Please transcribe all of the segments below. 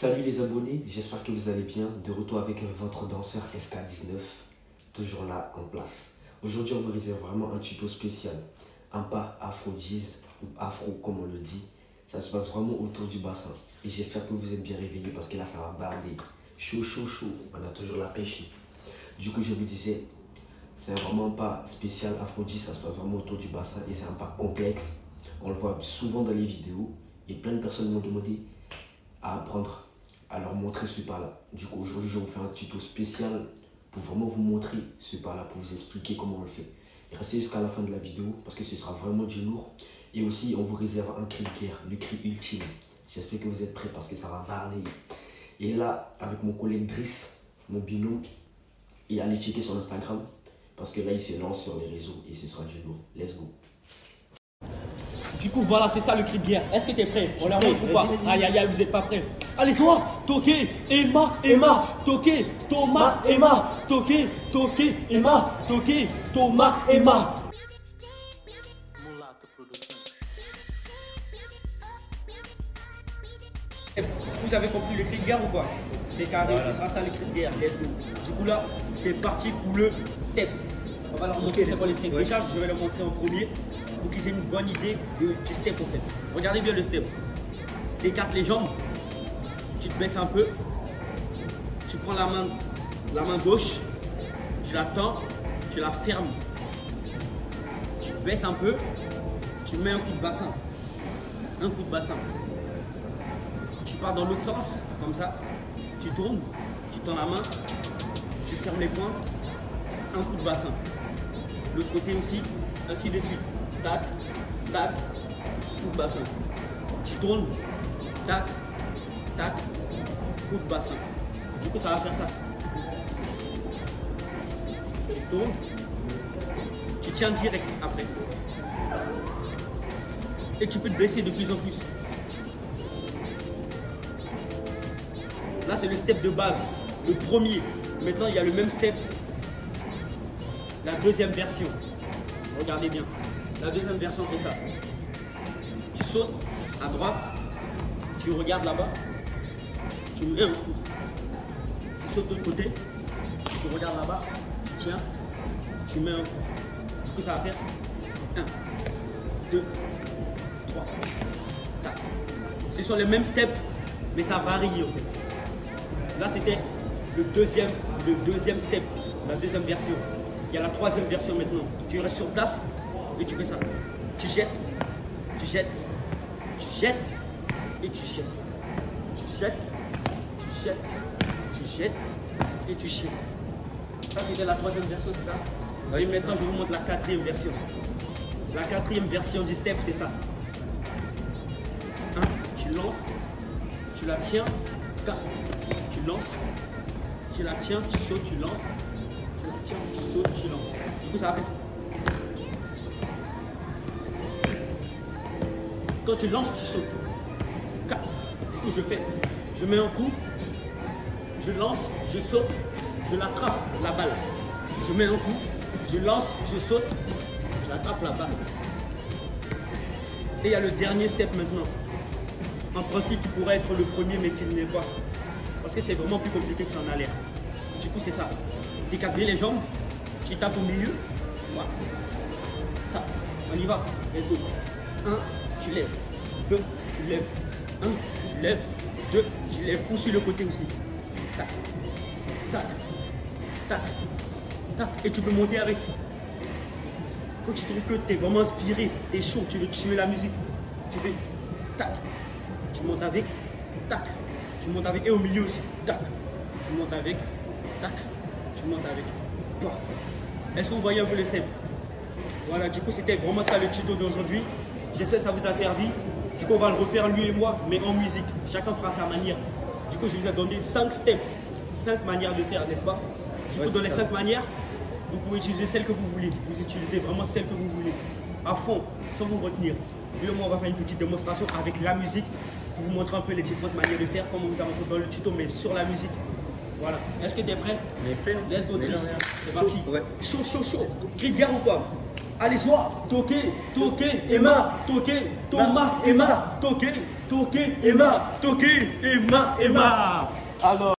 Salut les abonnés, j'espère que vous allez bien. De retour avec votre danseur SK19, toujours là en place. Aujourd'hui, on vous réserve vraiment un tuto spécial. Un pas afro-diz ou afro comme on le dit. Ça se passe vraiment autour du bassin. Et j'espère que vous êtes bien réveillés parce que là, ça va barder. Chaud, chaud, chaud. On a toujours la pêche. Du coup, je vous disais, c'est vraiment un pas spécial afro-diz. Ça se passe vraiment autour du bassin et c'est un pas complexe. On le voit souvent dans les vidéos et plein de personnes m'ont demandé à apprendre, à leur montrer ce pas-là. Du coup, aujourd'hui, je vais vous faire un tuto spécial pour vraiment vous montrer ce pas-là, pour vous expliquer comment on le fait. Et restez jusqu'à la fin de la vidéo parce que ce sera vraiment du lourd. Et aussi, on vous réserve un cri de guerre, le cri ultime. J'espère que vous êtes prêts parce que ça va barder. Et là, avec mon collègue Driss, mon binôme, et allez checker son Instagram parce que là, il se lance sur les réseaux et ce sera du lourd. Let's go. Du coup, voilà, c'est ça le cri de guerre. Est-ce que t'es prêt? On leur montre ou pas? Aïe, aïe, aïe, vous n'êtes pas prêts. Allez, soit Toké, Emma, Emma, Toké, Thomas, Emma, Toké, Toké, Emma, Toké, Thomas, Emma. Vous avez compris le cri de guerre ou pas? C'est carré, ce sera ça le cri de guerre. Let's go. Du coup, là, c'est parti pour le step. On va leur montrer c'est quoi les steps. Déjà, je vais leur montrer en premier pour qu'ils aient une bonne idée du step en fait. Regardez bien le step. Tu écartes les jambes, tu te baisses un peu, tu prends la main gauche, tu la tends, tu la fermes. Tu te baisses un peu, tu mets un coup de bassin. Un coup de bassin. Tu pars dans l'autre sens, comme ça. Tu tournes, tu tends la main, tu fermes les poings, un coup de bassin. L'autre côté aussi, ainsi de suite. Tac, tac, coup de bassin. Tu tournes, tac, tac, coup de bassin. Du coup, ça va faire ça. Tu tournes, tu tiens direct après. Et tu peux te baisser de plus en plus. Là, c'est le step de base, le premier. Maintenant, il y a le même step. La deuxième version. Regardez bien. La deuxième version fait ça. Tu sautes à droite, tu regardes là-bas, tu mets un coup. Tu sautes de l'autre côté, tu regardes là-bas, tu tiens, tu mets un coup. Du coup, ça va faire 1, 2, 3, 4. Ce sont les mêmes steps, mais ça varie en fait. Là, c'était le deuxième step, la deuxième version. Il y a la troisième version maintenant. Tu restes sur place et tu fais ça. Tu jettes, tu jettes, tu jettes et tu jettes. Tu jettes, tu jettes, tu jettes et tu jettes. Ça, c'était la troisième version, c'est ça? Et maintenant, je vous montre la quatrième version. La quatrième version du step, c'est ça. Tu lances, tu la tiens, tu lances, tu la tiens, tu sautes, tu lances. Tu sautes, tu lances. Du coup, ça va faire. Quand tu lances, tu sautes. Du coup, je mets un coup, je lance, je saute, je l'attrape la balle. Je mets un coup, je lance, je saute, j'attrape la balle. Et il y a le dernier step maintenant. En principe, qui pourrait être le premier, mais qui ne l'est pas. Parce que c'est vraiment plus compliqué que ça en a l'air. Du coup, c'est ça. Tu écartes les jambes, tu tapes au milieu. Voilà. On y va. Let's go. 1, tu lèves. 2, tu lèves. 1, tu lèves. 2, tu lèves. Ou sur le côté aussi. Tac. Tac. Tac. Tac. Et tu peux monter avec. Quand tu trouves que tu es vraiment inspiré, tu es chaud, tu veux tuer la musique, tu fais tac. Tu montes avec. Tac. Tu montes avec. Et au milieu aussi. Tac. Tu montes avec. Tac. Tu montes avec. Est-ce que vous voyez un peu le step? Voilà, du coup, c'était vraiment ça le tuto d'aujourd'hui. J'espère que ça vous a servi. Du coup, on va le refaire lui et moi, mais en musique. Chacun fera sa manière. Du coup, je vous ai donné 5 steps, 5 manières de faire, n'est-ce pas? Du coup, dans les 5 manières, vous pouvez utiliser celle que vous voulez. Vous utilisez vraiment celle que vous voulez. À fond, sans vous retenir. Lui et moi, on va faire une petite démonstration avec la musique pour vous montrer un peu les différentes manières de faire, comme on vous a montré dans le tuto, mais sur la musique. Voilà. Est-ce que tu es prêt? On est prêt. Let's go, Driss. C'est parti. Ouais. Chaud, chaud, chaud. Cri de guerre ou quoi? Allez, soit toqué, Emma, toqué, Thomas, Emma, toqué, Emma, toqué, Emma. Alors.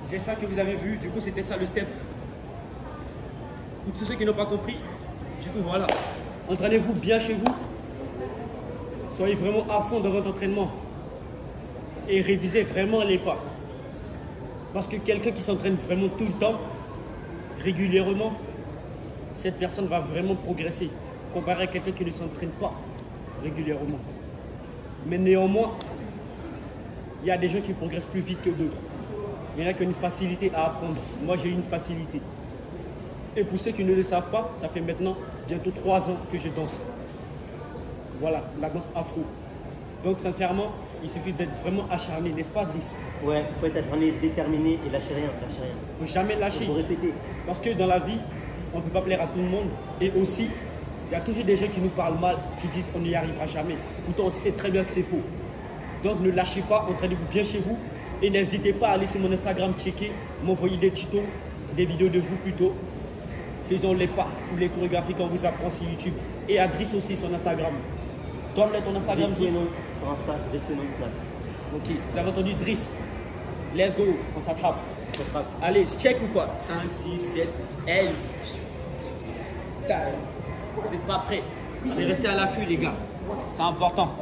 J'espère que vous avez vu, du coup c'était ça le step. Pour tous ceux qui n'ont pas compris, du coup voilà, entraînez-vous bien chez vous, soyez vraiment à fond dans votre entraînement et révisez vraiment les pas. Parce que quelqu'un qui s'entraîne vraiment tout le temps, régulièrement, cette personne va vraiment progresser, comparé à quelqu'un qui ne s'entraîne pas régulièrement. Mais néanmoins, il y a des gens qui progressent plus vite que d'autres. Il y en a qui ont une facilité à apprendre. Moi, j'ai une facilité. Et pour ceux qui ne le savent pas, ça fait maintenant bientôt 3 ans que je danse. Voilà, la danse afro. Donc, sincèrement, il suffit d'être vraiment acharné, n'est-ce pas, Driss? Ouais, il faut être acharné, déterminé et lâcher rien, lâcher rien. Il ne faut jamais lâcher. Il faut répéter. Parce que dans la vie, on ne peut pas plaire à tout le monde. Et aussi, il y a toujours des gens qui nous parlent mal, qui disent on n'y arrivera jamais. Pourtant, on sait très bien que c'est faux. Donc, ne lâchez pas, entraînez-vous bien chez vous. Et n'hésitez pas à aller sur mon Instagram checker, m'envoyer des tutos, des vidéos de vous plutôt. Faisons les pas ou les chorégraphies qu'on vous apprend sur YouTube. Et à Driss aussi sur Instagram. Toi, ton Instagram, Driss Fenon sur Insta, Driss Fenon Snap. Ok, vous avez entendu Driss. Let's go, on s'attrape. Allez, check ou quoi? 5, 6, 7, L. Vous n'êtes pas prêts. Allez, restez à l'affût, les gars. C'est important.